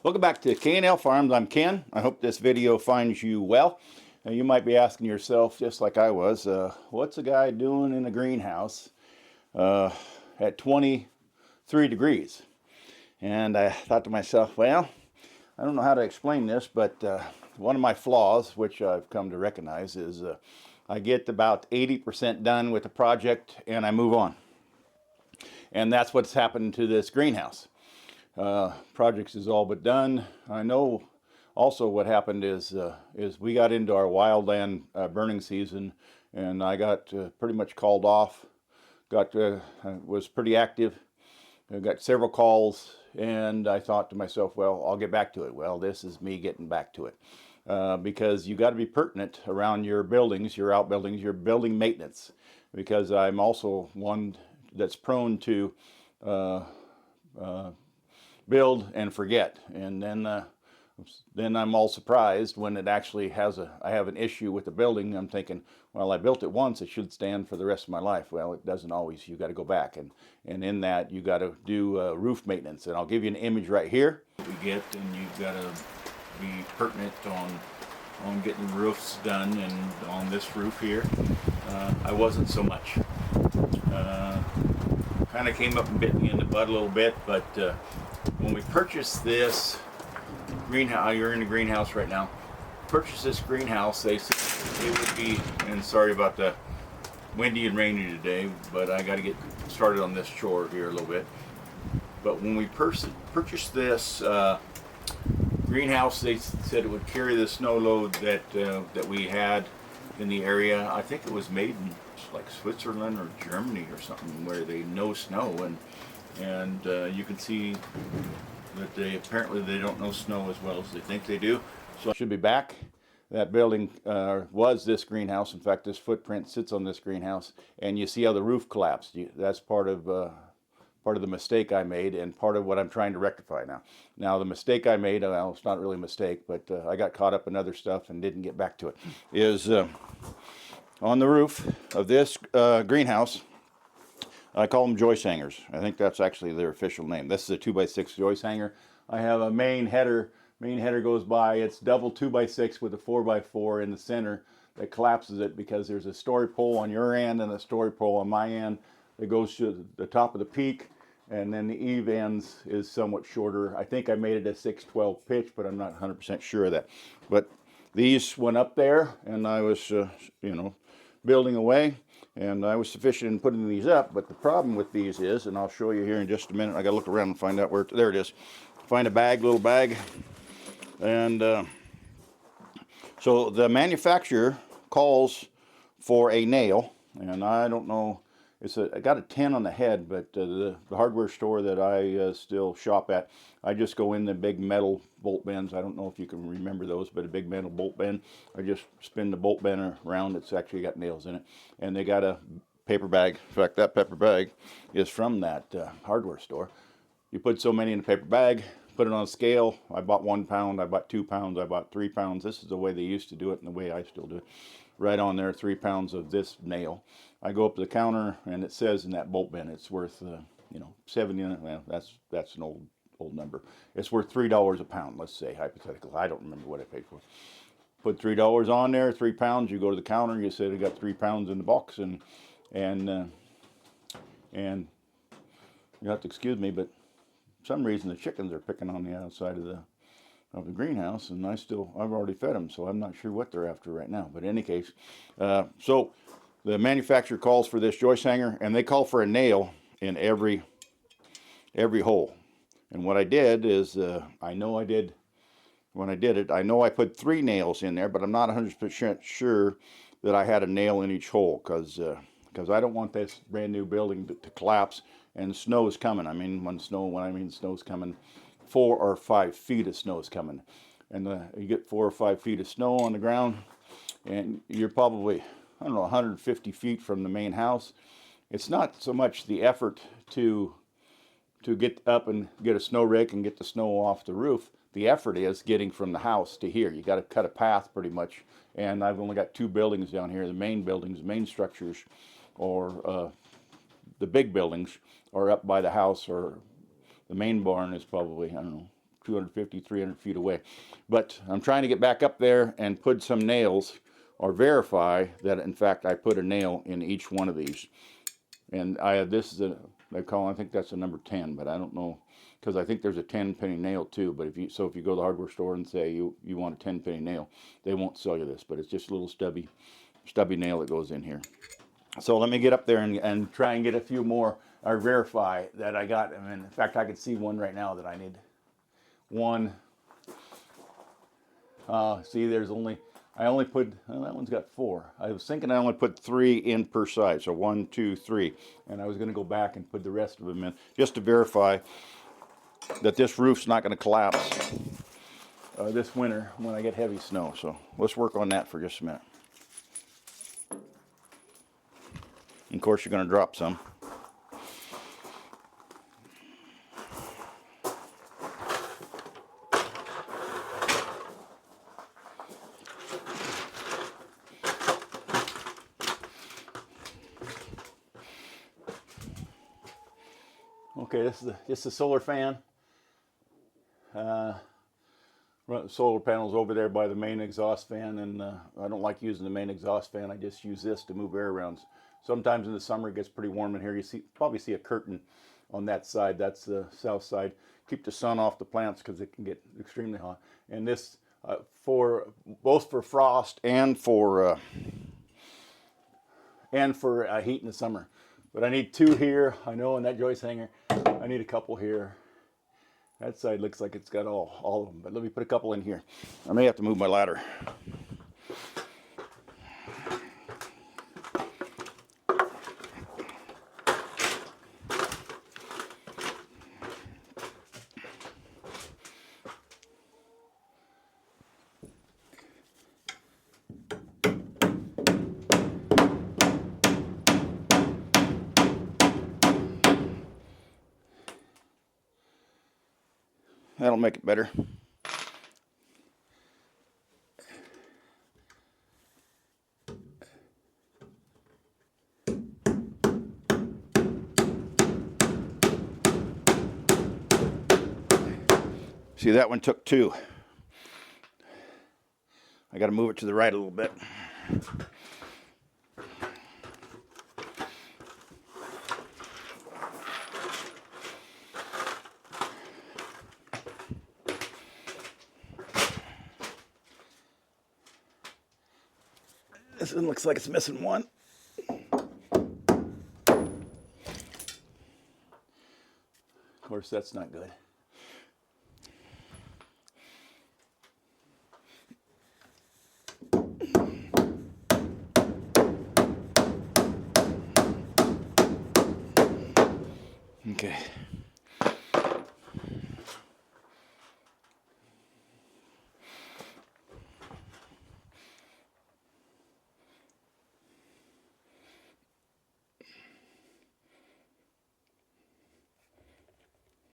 Welcome back to K&L Farms. I'm Ken. I hope this video finds you well. You might be asking yourself, just like I was, what's a guy doing in a greenhouse at 23 degrees? And I thought to myself, well, I don't know how to explain this, but one of my flaws, which I've come to recognize, is I get about 80% done with the project and I move on. And that's what's happened to this greenhouse. Projects is all but done. I know also what happened is we got into our wildland burning season, and I got pretty much called off. Was pretty active. I got several calls, and I thought to myself, well, I'll get back to it. Well, this is me getting back to it. Because you got to be pertinent around your buildings, your outbuildings, your building maintenance. Because I'm also one that's prone to build and forget, and then I'm all surprised when it actually I have an issue with the building. I'm thinking, well, I built it once, it should stand for the rest of my life. Well, it doesn't always. You got to go back, and in that you got to do roof maintenance. And I'll give you an image right here. We get, and you've got to be pertinent on getting roofs done, and on this roof here, I wasn't so much. Kind of came up and bit me in the butt a little bit, but when we purchased this greenhouse, you're in the greenhouse right now. Purchased this greenhouse, they said it would be, and sorry about the windy and rainy today, but I got to get started on this chore here a little bit. But when we purchased this greenhouse, they said it would carry the snow load that we had in the area. I think it was made in like Switzerland or Germany or something, where they know snow, and you can see that apparently they don't know snow as well as they think they do. So I should be back. That building was this greenhouse. In fact, this footprint sits on this greenhouse, and you see how the roof collapsed. That's part of the mistake I made, and part of what I'm trying to rectify now. Now, the mistake I made, well, it's not really a mistake, but I got caught up in other stuff and didn't get back to it, is on the roof of this greenhouse. I call them joist hangers. I think that's actually their official name. This is a 2x6 joist hanger. I have a main header. Main header goes by. It's double 2x6 with a 4x4 in the center that collapses it, because there's a story pole on your end and a story pole on my end that goes to the top of the peak, and then the eave ends is somewhat shorter. I think I made it a 6/12 pitch, but I'm not 100% sure of that. But these went up there, and I was, building away, and I was sufficient in putting these up. But the problem with these is, and I'll show you here in just a minute, I got to look around and find out where, there it is. Find a bag, little bag, and so the manufacturer calls for a nail, and I don't know. I got a 10 on the head, but the hardware store that I still shop at, I just go in the big metal bolt bends. I don't know if you can remember those, but a big metal bolt bend. I just spin the bolt bend around. It's actually got nails in it. And they got a paper bag. In fact, that paper bag is from that hardware store. You put so many in a paper bag, put it on a scale. I bought 1 pound, I bought 2 pounds, I bought 3 pounds. This is the way they used to do it and the way I still do it. Right on there, 3 pounds of this nail. I go up to the counter, and it says in that bolt bin it's worth, 70. Well, that's an old number. It's worth $3 a pound. Let's say hypothetical. I don't remember what I paid for it. Put $3 on there, 3 pounds. You go to the counter. You say they got 3 pounds in the box, and you have to excuse me, but for some reason the chickens are picking on the outside of the greenhouse, and I've already fed them, so I'm not sure what they're after right now. But in any case, so the manufacturer calls for this joist hanger, and they call for a nail in every hole. And what I did is, I know I did, when I did it, I know I put 3 nails in there, but I'm not 100% sure that I had a nail in each hole, because I don't want this brand new building to collapse, and snow is coming. I mean, when I mean snow's coming, 4 or 5 feet of snow is coming, and you get 4 or 5 feet of snow on the ground, and you're probably, 150 feet from the main house. It's not so much the effort to get up and get a snow rake and get the snow off the roof. The effort is getting from the house to here. You got to cut a path pretty much, and I've only got 2 buildings down here. The main buildings, main structures, or the big buildings are up by the house, or the main barn is probably, 250, 300 feet away. But I'm trying to get back up there and put some nails, or verify that in fact I put a nail in each one of these. And this is I think that's a number 10, but I don't know, because I think there's a 10 penny nail too. But if you go to the hardware store and say you want a 10 penny nail, they won't sell you this. But it's just a little stubby nail that goes in here. So let me get up there and try and get a few more, or verify that I got. I mean, in fact, I can see one right now that I need. One. See, I only put, well, that one's got 4. I was thinking I only put 3 in per side. So 1, 2, 3. And I was going to go back and put the rest of them in, just to verify that this roof's not going to collapse this winter when I get heavy snow. So let's work on that for just a minute. And of course, you're going to drop some. Okay, this is the solar fan. Solar panels over there by the main exhaust fan, and I don't like using the main exhaust fan. I just use this to move air around. Sometimes in the summer it gets pretty warm in here. You probably see a curtain on that side. That's the south side. Keep the sun off the plants because it can get extremely hot. And this both for frost and for heat in the summer. But I need 2 here, I know, in that joist hanger. I need a couple here. That side looks like it's got all of them, but let me put a couple in here. I may have to move my ladder. That'll make it better. See, that one took 2. I got to move it to the right a little bit. This one looks like it's missing 1. Of course, that's not good. Okay.